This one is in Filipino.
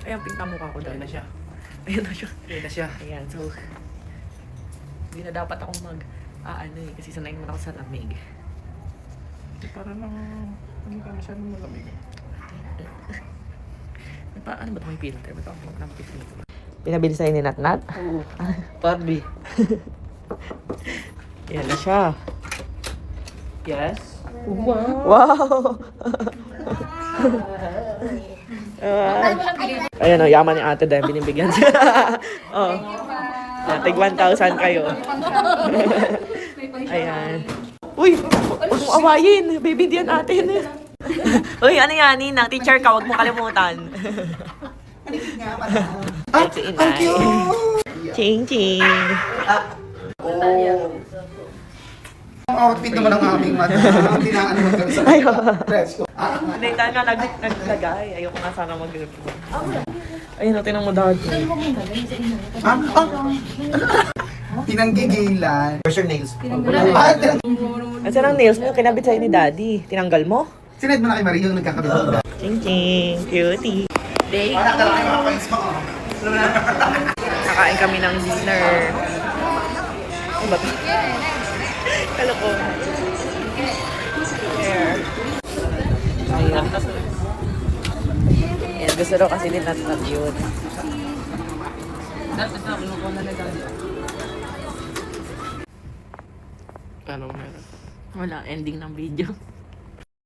Ayan, pink na mukha ko doon. Ayan na siya. Ayan na siya. Ayan na siya. Ayan, so... Hindi na dapat akong kasi sanay naman ako sa lamig. Para lang... Ano ka masyadong malamig. Ano ba ito may filter? Ba't ako ng filter? Pinabili sa'yo ni Nat-Nat? Oo. Barbie. Ayan na siya. Yes. Wow! Ayan o, yaman ni ate dahil binibigyan siya. Oh. Tig 1,000 kayo. Ayan. Uy! Huwag mong awayin! Baby, diyan atin. Uy, ano yan? Nina, teacher ka, huwag mo kalimutan. Ang cute! Ching, ching. Ang outfit naman ang aming mata. Ang tinaan naman kami sa dress ko. Hindi, tayo nga naglagay. Ayoko nga sana mag-review. Ayun, natin ang madad. Pinanggigilan. Where's your nails? Asan ang nails mo? Kinabit sa'yo ni Daddy. Tinanggal mo? Sinad mo na kay Marie yung nagkakabit. Ching, ching. Cutie. Day. Parang talaga yung mga points mo. Nakain kami ng dinner. Ano ba ito? Kaloko. Here. Ayan. Ayan, gusto daw kasi din Nat-Nat yun. Anong meron? Wala, ending ng video.